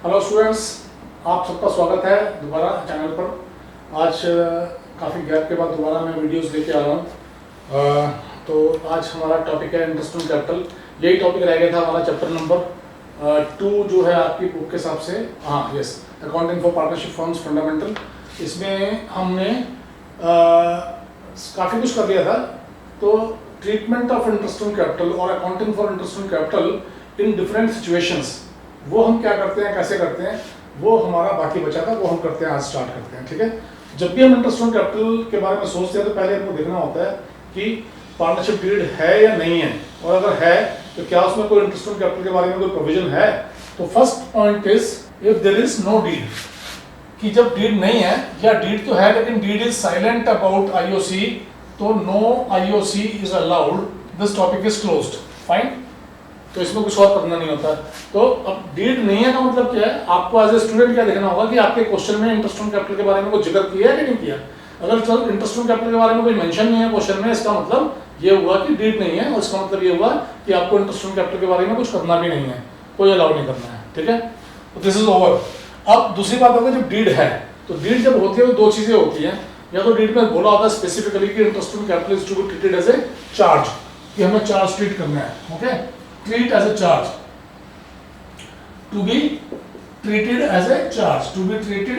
Hello students, आप सबका स्वागत है दोबारा चैनल पर। आज काफ़ी गैप के बाद दोबारा मैं वीडियोस लेके आ रहा हूँ। तो आज हमारा टॉपिक है इंटरेस्ट ऑन कैपिटल। यही टॉपिक रह गया था हमारा चैप्टर नंबर 2 जो है आपकी बुक के हिसाब से। हाँ yes, accounting for partnership firms fundamental. इसमें हमने काफ़ी कुछ कर लिया था। तो treatment of interest on capital और accounting for interest on capital in different situations, वो हम क्या करते हैं, कैसे करते हैं, वो हमारा बाकी बचा था, वो हम करते हैं, आज स्टार्ट करते हैं। ठीक है, जब भी हम इंटरेस्ट ऑन कैपिटल के बारे में सोचते हैं तो पहले हमको देखना होता है कि पार्टनरशिप डीड है या नहीं है, और अगर है तो क्या उसमें कोई इंटरेस्ट ऑन कैपिटल के बारे में कोई प्रोविजन है। तो first point is if there is no deed, कि जब डीड नहीं है या डीड तो है लेकिन deed is silent about IOC, तो no IOC is allowed, this topic is closed. Fine, तो इसमें कुछ और करना नहीं होता। तो अब डीड नहीं है का मतलब क्या है, आपको एज ए स्टूडेंट क्या देखना होगा कि आपके क्वेश्चन में इंटरेस्ट ऑन कैपिटल के बारे में कोई जिक्र किया है कि नहीं किया। अगर इंटरेस्ट ऑन कैपिटल के बारे में कोई मेंशन नहीं है क्वेश्चन में, इसका मतलब ये हुआ कि डीड नहीं है, और इसका मतलब ये हुआ कि आपको इंटरेस्ट ऑन कैपिटल के बारे में कुछ करना भी नहीं है, कोई अलाउ नहीं करना है। ठीक है, तो दिस इज ओवर। अब दूसरी बात होगी, जब डीड है तो डीड जब होती है तो दो चीजें होती हैं। या तो डीड में बोला होता है स्पेसिफिकली कि interest on capital is to be treated as a charge, कि हमें चार्ज ट्रीट करना है। Okay, treat as a charge, to be treated as a charge, to be treated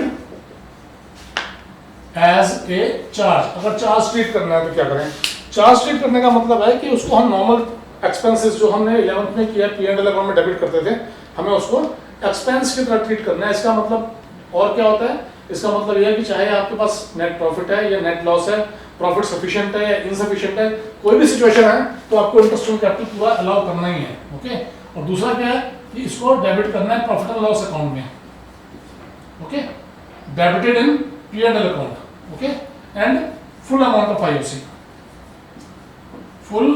as a charge. अगर चार्ज ट्रीट करना है तो क्या करें। चार्ज ट्रीट करने का मतलब है कि उसको हम नॉर्मल एक्सपेंसेस जो हमने 11th में किया, P&L अकाउंट में डेबिट करते थे, हमें उसको एक्सपेंस की तरह ट्रीट करना है। इसका मतलब और क्या होता है, इसका मतलब यह है कि चाहे आपके पास नेट प्रॉफिट है या नेट लॉस है, प्रॉफिट सफिशिएंट है या इनसफिशिएंट है, कोई भी सिचुएशन है तो आपको इंटरेस्ट ऑन कैपिटल पूरा अलाउ करना ही है। ओके, और दूसरा क्या है कि इसको डेबिट करना है प्रॉफिट एंड लॉस अकाउंट में। Okay, debited in P&L account. Okay, and full amount of IOC, full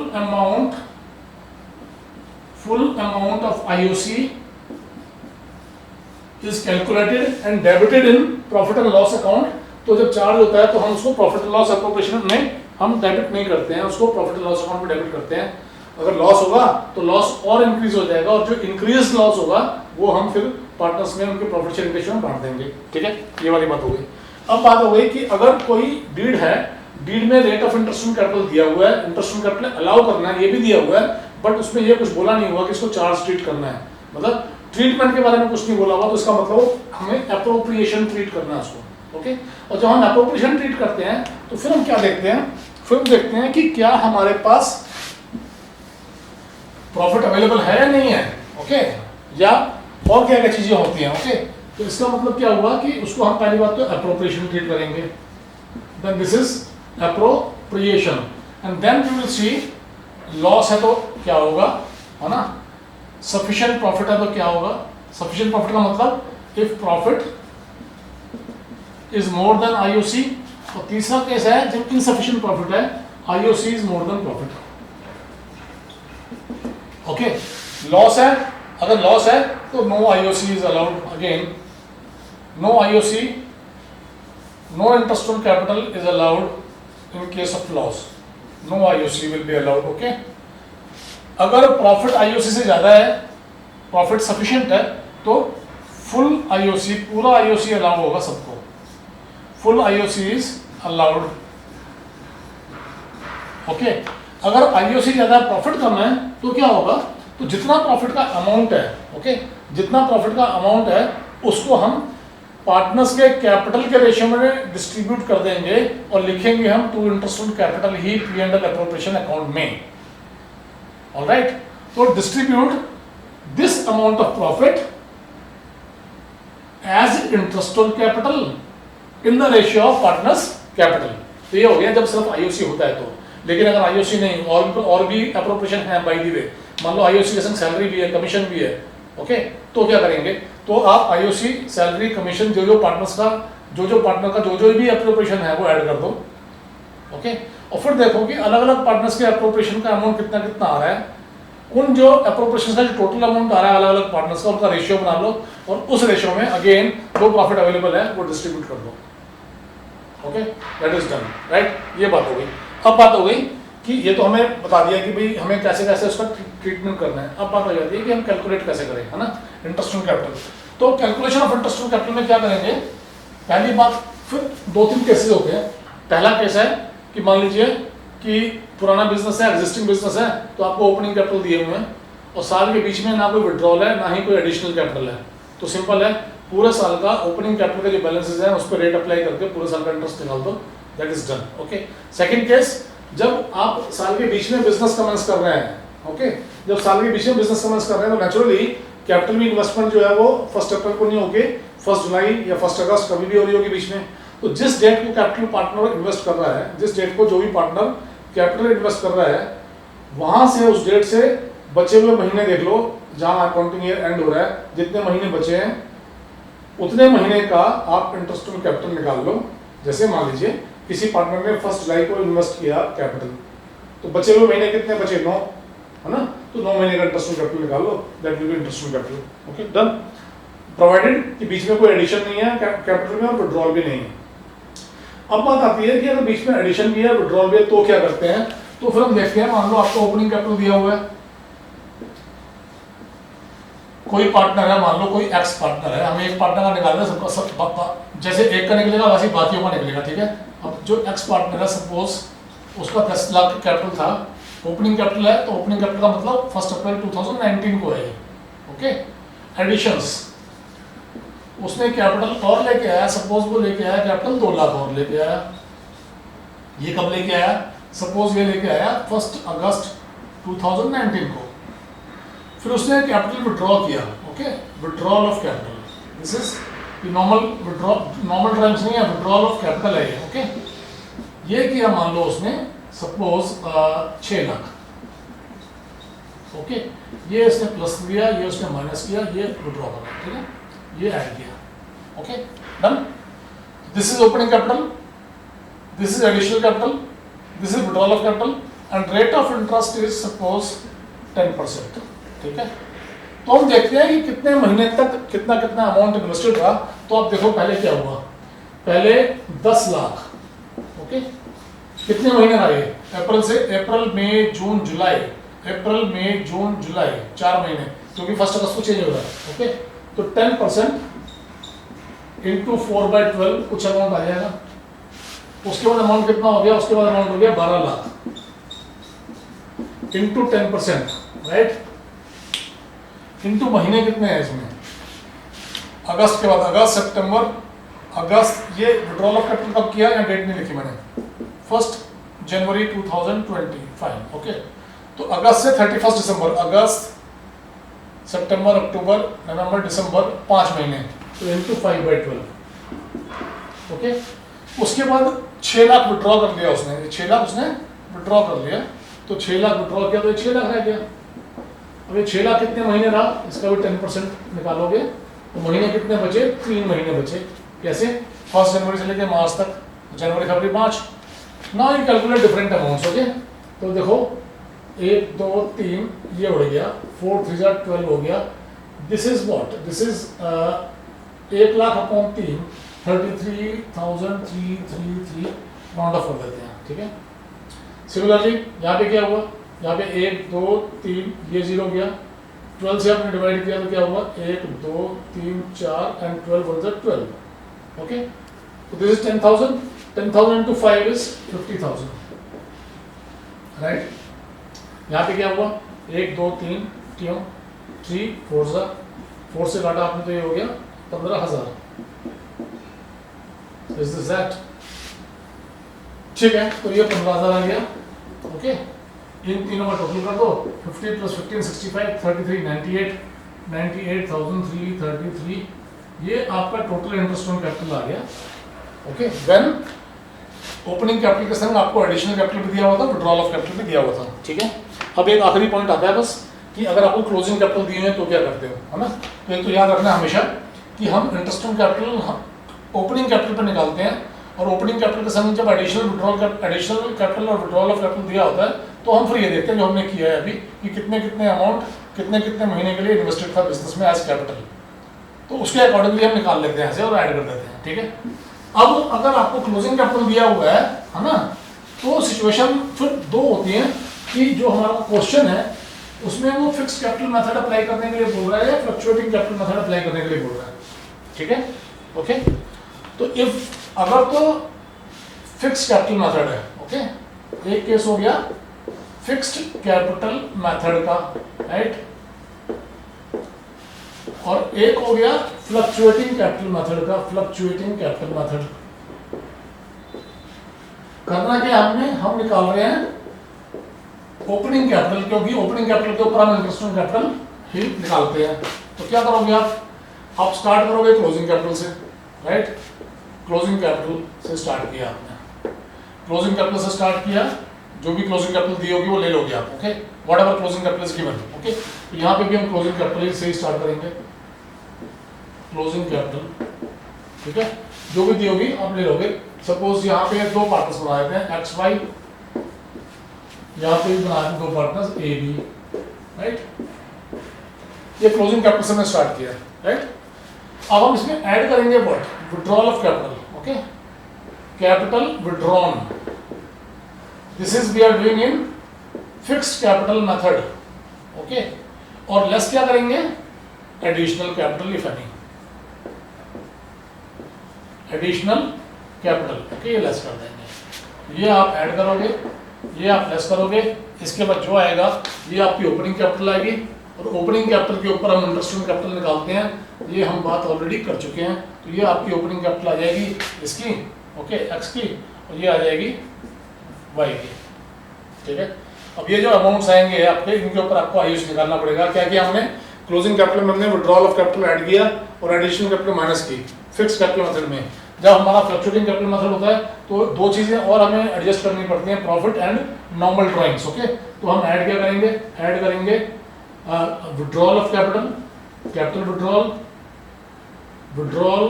amount of IOC is calculated and debited in profit and loss account। तो जब चार्ज होता है तो हम उसको प्रॉफिट एंड लॉस एप्रोप्रिएशन में हम डेबिट नहीं करते हैं, उसको प्रॉफिट एंड लॉस अकाउंट में डेबिट करते हैं। अगर लॉस होगा तो लॉस और इंक्रीज हो जाएगा, और जो इंक्रीज लॉस होगा वो हम फिर पार्टनर्स में उनके प्रॉफिट शेयरिंग रेशियो में बांट देंगे। ठीक है, ये वाली बात हो गई। अब बात हो गई कि अगर कोई डीड है, डीड में rate of interest on capital दिया हुआ है, इंटरेस्ट ऑन कैपिटल अलाउ करना है ये भी दिया हुआ है, बट उसमें ये कुछ बोला नहीं हुआ कि इसको चार्ज ट्रीट करना है, मतलब ट्रीटमेंट के बारे में कुछ नहीं बोला हुआ, तो इसका मतलब हमें अप्रोप्रिएशन ट्रीट करना है उसको। ओके, और जब हम अप्रोप्रिएशन ट्रीट करते हैं तो फिर हम क्या देखते हैं, फिर हम देखते हैं कि क्या हमारे पास प्रॉफिट अवेलेबल है या नहीं है। ओके, या और क्या क्या चीजें होती हैं। ओके, तो इसका मतलब क्या हुआ कि उसको हम पहली बात तो अप्रोप्रिएशन ट्रीट करेंगे, then this is appropriation, and then we will see loss है तो क्या होगा, है ना। sufficient profit है तो क्या होगा। sufficient profit का मतलब if profit is more than IOC, और तीसरा केस है जब insufficient profit है, IOC is more than profit। Okay, loss है, अगर लॉस है तो no IOC is allowed, again no IOC, no interest on capital is allowed in case of loss, no IOC will be allowed। okay, अगर profit IOC से ज्यादा है, profit sufficient है, तो फुल आईओसी, पूरा आईओसी अलाउ होगा सबको, full IOC is allowed. Okay, अगर आईओसी ज्यादा है, प्रॉफिट कम है, तो क्या होगा, तो जितना प्रॉफिट का अमाउंट है, ओके, जितना प्रॉफिट का अमाउंट है उसको हम पार्टनर्स के कैपिटल के रेशियो में डिस्ट्रीब्यूट कर देंगे और लिखेंगे हम टू इंटरेस्ट ऑन कैपिटल ही P&L एप्रोप्रिएशन अकाउंट में। ऑलराइट, तो distribute this amount of profit as interest on capital in the ratio of partners capital. तो ये हो गया जब सिर्फ आईओसी होता है तो। लेकिन अगर आईओसी नहीं और भी एप्रोप्रिएशन है, बाय द वे, मान लो आईओसी के संग सैलरी भी है, कमीशन भी है, ओके, तो क्या करेंगे, तो आप आईओसी, सैलरी, कमीशन, जो पार्टनर्स का जो पार्टनर का जो भी एप्रोप्रिएशन है वो ऐड कर दो। ओके, और फिर देखो कि अलग अलग पार्टनर्स के एप्रोप्रिएशन का अमाउंट कितना कितना आ रहा है, उन जो एप्रोप्रिएशन का जो टोटल अमाउंट आ रहा है अलग अलग पार्टनर्स का, उनका रेशियो बना लो, और उस रेशियो में अगेन जो प्रॉफिट अवेलेबल है वो डिस्ट्रीब्यूट कर दो। Okay, that is done, right. ये बात हो गई। अब बात हो गई कि ये तो हमें बता दिया कि भाई हमें कैसे कैसे उसका ट्रीटमेंट करना है। अब बात हो जाती है कि हम कैलकुलेट कैसे करें, है ना, इंटरेस्ट ऑन कैपिटल। तो calculation of interest on capital में क्या करेंगे, पहली बात, फिर 2-3 केसेस होते हैं। पहला केस है कि मान लीजिए कि पुराना बिजनेस है, एग्जिस्टिंग बिजनेस है, तो आपको ओपनिंग कैपिटल दिए हुए हैं और साल के बीच में ना कोई विड्रॉल है ना ही कोई एडिशनल कैपिटल है, तो सिंपल है, पूरे साल का ओपनिंग कैपिटल के जो बैलेंसेस हैं उस पर रेट अप्लाई करके पूरे साल का इंटरेस्ट निकाल दो, that is done. Okay. Second case, जब आप साल के बीच में बिजनेस कमेंस कर रहे हैं, ओके, जब साल के बीच में बिजनेस कमेंस कर रहे हैं तो नेचुरली कैपिटल में इन्वेस्टमेंट जो है वो 1 अप्रैल को नहीं होगी, 1 जुलाई या 1 अगस्त कभी भी हो रही होगी बीच में। तो जिस डेट को कैपिटल पार्टनर इन्वेस्ट कर रहा है, जिस डेट को जो भी पार्टनर कैपिटल इन्वेस्ट कर रहा है, वहां से उस डेट से बचे हुए महीने देख लो, जहां अकाउंटिंग ईयर एंड हो रहा है, जितने महीने बचे हैं उतने महीने का आप इंटरेस्ट ऑन कैपिटल निकाल लो। जैसे मान लीजिए किसी पार्टनर ने 1 जुलाई को इन्वेस्ट किया कैपिटल, तो बचे हुए महीने कितने बचे, 9, है ना, तो 9 महीने का इंटरेस्ट ऑन कैपिटल निकाल लो, that will be interest on capital. Okay, done. Provided कि बीच में कोई एडिशन नहीं है कैपिटल में और विड्रॉल भी नहीं है। अब बात आती है कि अगर बीच में एडिशन भी है, विड्रॉल भी है, तो क्या करते हैं, तो फिर हम देखते हैं, मान लो आपको ओपनिंग कैपिटल दिया हुआ है, कोई पार्टनर है, मान लो कोई एक्स पार्टनर है, हमें एक पार्टनर का निकालना है, सबका जैसे एक का निकलेगा वैसे बाकियों का निकलेगा, ठीक है। अब जो एक्स पार्टनर है, सपोज उसका 10 लाख कैपिटल था, ओपनिंग कैपिटल है, तो ओपनिंग कैपिटल का मतलब 1 अप्रैल 2019 को है, ओके। एडिशंस, उसने कैपिटल और लेके आया, सपोज वो लेके आया कैपिटल 2 लाख और लेके आया, ये कब लेके आया, सपोज ये लेके आया 1 अगस्त 2019 को, फिर उसने कैपिटल विड्रॉ किया, okay, withdrawal of capital, this is normal withdraw, normal terms नहीं है, विड्रॉल ऑफ कैपिटल है ये, ओके। ये किया मान लो उसने सपोज 6 लाख, ओके, ये इसने प्लस दिया, ये उसने माइनस किया, ये विड्रॉ करा, ठीक है, ये ऐड किया, okay, done. This is opening capital, this is additional capital, this is withdrawal of capital and rate of interest is suppose 10%, ठीक है। तो हम देखते हैं कि कितने महीने तक कितना कितना अमाउंट इन्वेस्टेड रहा। तो आप देखो पहले क्या हुआ, पहले 10 लाख, ओके, कितने महीने रहे, अप्रैल से, अप्रैल मई जून जुलाई, अप्रैल मई जून जुलाई, 4 महीने, क्योंकि 1 अगस्त को चेंज हो रहा है, ओके। तो 10% इंटू 4/12 कुछ अमाउंट आ जाएगा। उसके बाद अमाउंट कितना हो गया, उसके बाद अमाउंट हो गया 12 लाख इंटू 10%, राइट, इंटू महीने कितने हैं इसमें, अगस्त के बाद अगस्त, सितंबर, अगस्त, ये विड्रॉल ऑफ कैपिटल कब किया, या डेट नहीं लिखी मैंने, 1 जनवरी 2025, ओके। तो अगस्त से 31 दिसंबर, अगस्त, सितंबर, अक्टूबर, नवंबर, दिसंबर, 5 महीने, तो इंटू 5/12, ओके। उसके बाद 6 लाख विड्रॉ कर लिया उसने, 6 लाख उसने विड्रॉ कर लिया, तो 6 लाख विड्रॉ किया तो 6 लाख रह गया। अब ये 6 लाख कितने महीने रहा, इसका भी 10% निकालोगे तो महीने कितने बचे, 3 महीने बचे। कैसे, 1 जनवरी से लेकर मार्च तक, जनवरी, फरवरी, मार्च। Now you calculate different amounts, okay. तो देखो 1 2 3 ये उड़ गया, 4 3 12 हो गया, this is what, this is 1 lakh upon 3, 33,333 round of कर देते हैं, ठीक है। सिमिलरली यहाँ पे क्या हुआ, यहाँ पे 1 2 3 ये 0 गया, 12 से आपने डिवाइड किया तो क्या हुआ, 1 2 3 4 एंड 12 वन 12, ओके। तो this is 10,000, 10,000 into 5 is 50,000, right. यहाँ पे क्या हुआ, 1 2 3 क्यों, 3 4 से काटा आपने तो ये हो गया 15,000, इज दिस दैट, ठीक है। तो ये 15,000 आ गया, ओके। इन तीनों का टोटल कर दो, 50 + 15 65, 33 98, 98,333, ये आपका टोटल इंटरेस्ट ऑन कैपिटल आ गया, ओके। व्हेन ओपनिंग कैपिटल के संग आपको एडिशनल कैपिटल भी दिया हुआ था, विड्रॉल ऑफ कैपिटल भी दिया हुआ था, ठीक है। अब एक आखिरी पॉइंट आता है बस, कि अगर आपको क्लोजिंग कैपिटल दिए हैं तो क्या करते हो, है ना। तो एक तो याद रखना हमेशा कि हम interest on capital opening capital पर निकालते हैं, और ओपनिंग कैपिटल के संग जब एडिशनल कैपिटल और विड्रॉल ऑफ कैपिटल दिया होता है तो हम फिर ये देखते हैं जो हमने किया है अभी, कि कितने कितने अमाउंट कितने कितने महीने के लिए इन्वेस्टेड था बिजनेस में एज कैपिटल, तो उसके अकॉर्डिंगली हम निकाल लेते हैं ऐसे और ऐड कर देते हैं, ठीक है। अब अगर आपको क्लोजिंग कैपिटल दिया हुआ है ना, तो सिचुएशन फिर 2 होती है, कि जो हमारा क्वेश्चन है उसमें वो फिक्स कैपिटल मेथड अप्लाई करने के लिए बोल रहा है या फ्लक्चुएटिंग कैपिटल मेथड अप्लाई करने के लिए बोल रहा है। ठीक है, ओके। तो इफ अगर तो फिक्स्ड कैपिटल मेथड है, ओके, एक केस हो गया फिक्स्ड कैपिटल मेथड का, राइट, और एक हो गया फ्लक्चुएटिंग कैपिटल मेथड का, फ्लक्चुएटिंग कैपिटल मेथड। करना क्या हमने, हम निकाल रहे हैं ओपनिंग कैपिटल, क्योंकि ओपनिंग कैपिटल के ऊपर हम इंटरेस्ट ऑन कैपिटल ही निकालते हैं। तो क्या करोगे आप स्टार्ट करोगे क्लोजिंग कैपिटल से, राइट, क्लोजिंग कैपिटल से स्टार्ट किया आपने, क्लोजिंग कैपिटल से स्टार्ट किया, जो भी क्लोजिंग कैपिटल दी होगी वो ले लोगे आप, okay, whatever closing capital is given, okay. तो यहाँ पे भी हम क्लोजिंग कैपिटल से ही स्टार्ट करेंगे, क्लोजिंग कैपिटल, ठीक है, जो भी दी होगी आप ले लोगे। सपोज यहाँ पे दो पार्टनर्स बनाए थे एक्स वाई, यहाँ पे भी बनाए थे दो पार्टनर्स ए बी, राइट, ये क्लोजिंग कैपिटल से हमने स्टार्ट किया, राइट। अब हम इसमें ऐड करेंगे what, withdrawal of capital, okay, capital withdrawn, this is we are doing in fixed capital method, okay. और लेस क्या करेंगे, additional capital if any, additional capital, okay, ये लेस कर देंगे, ये आप ऐड करोगे, ये आप लेस करोगे, इसके बाद जो आएगा ये आपकी ओपनिंग कैपिटल आएगी, और ओपनिंग कैपिटल के ऊपर हम इंटरेस्ट ऑन कैपिटल निकालते हैं, ये हम बात ऑलरेडी कर चुके हैं। तो ये आपकी ओपनिंग कैपिटल आ जाएगी इसकी, ओके, एक्स की, और ये आ जाएगी वाई की, ठीक है। अब ये जो अमाउंट्स आएंगे आपके, इनके ऊपर आपको आयुष निकालना पड़ेगा। क्या किया हमने, क्लोजिंग कैपिटल में हमने विड्रॉल ऑफ कैपिटल ऐड किया और एडिशनल कैपिटल माइनस की फिक्स कैपिटल मेथड में। जब हमारा फ्लक्चुएटिंग कैपिटल मेथड होता है तो दो चीजें और हमें एडजस्ट करनी पड़ती हैं, profit and normal drawings, okay. तो हम ऐड क्या करेंगे, ऐड करेंगे withdrawal of capital, capital withdrawal, withdrawal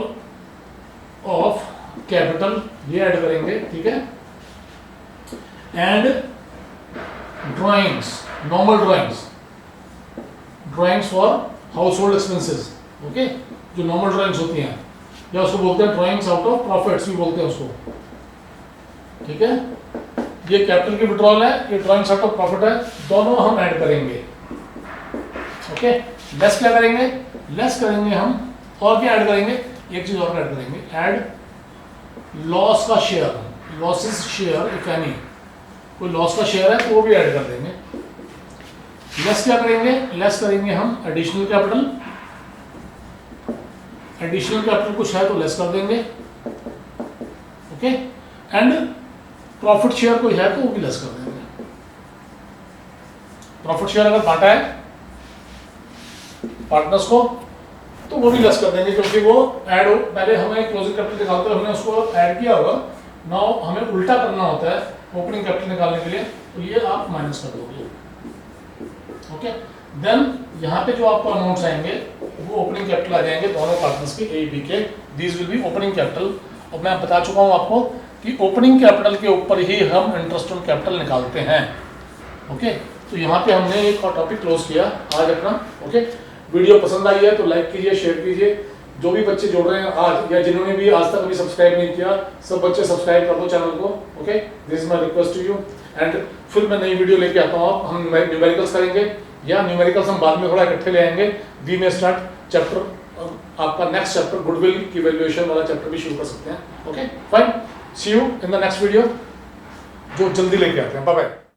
of capital, ये ऐड करेंगे, ठीक है, and drawings, normal drawings, drawings for house hold expenses, okay, जो नॉर्मल ड्राइंग्स होती हैं, या उसको बोलते हैं ड्राइंग्स आउट ऑफ प्रॉफिट्स भी बोलते हैं उसको, ठीक है। ये कैपिटल की विड्रॉल है, ये ड्राइंग्स आउट ऑफ प्रॉफिट है, दोनों हम ऐड करेंगे, ओके। लेस क्या करेंगे, लेस करेंगे हम, और क्या ऐड करेंगे, एक चीज और ऐड करेंगे, ऐड लॉस का share, losses share if any, कोई लॉस का शेयर है तो वो भी ऐड कर देंगे। लेस क्या करेंगे, लेस करेंगे हम एडिशनल कैपिटल, एडिशनल कैपिटल कुछ है तो लेस कर देंगे, ओके, एंड प्रॉफिट शेयर कोई है तो वो भी लेस कर देंगे। प्रॉफिट शेयर अगर बांटा है पार्टनर्स को तो वो भी लेस कर देंगे, क्योंकि वो ऐड हो, पहले हमें क्लोजिंग कैपिटल निकालते हुए हमने उसको ऐड किया होगा, नाउ हमें उल्टा करना होता है ओपनिंग कैपिटल निकालने के लिए, तो ये आप माइनस कर दोगे, ओके। देन यहाँ पे जो आपको अमाउंट्स आएंगे वो ओपनिंग कैपिटल आ जाएंगे दोनों पार्टनर्स के, ए बी के, these will be opening capital. और मैं बता चुका हूँ आपको कि ओपनिंग कैपिटल के ऊपर ही हम इंटरेस्ट ऑन कैपिटल निकालते हैं, ओके। तो यहाँ पे हमने एक और टॉपिक क्लोज किया आज अपना, ओके। वीडियो पसंद आई है तो लाइक कीजिए, शेयर कीजिए। जो भी बच्चे जुड़ रहे हैं आज, या जिन्होंने भी आज तक अभी सब्सक्राइब नहीं किया, सब बच्चे सब्सक्राइब कर दो चैनल को, okay, this is my request to you. And फिर मैं नई वीडियो लेके आता हूँ, हम न्यूमेरिकल्स करेंगे, या न्यूमेरिकल्स हम बाद में थोड़ा इकट्ठे ले आएंगे। वी में स्टार्ट चैप्टर, आपका नेक्स्ट चैप्टर गुडविल की वैल्यूएशन वाला चैप्टर भी शुरू कर सकते हैं, okay, fine, see you in the next video, जो जल्दी लेके आते हैं, बाय बाय।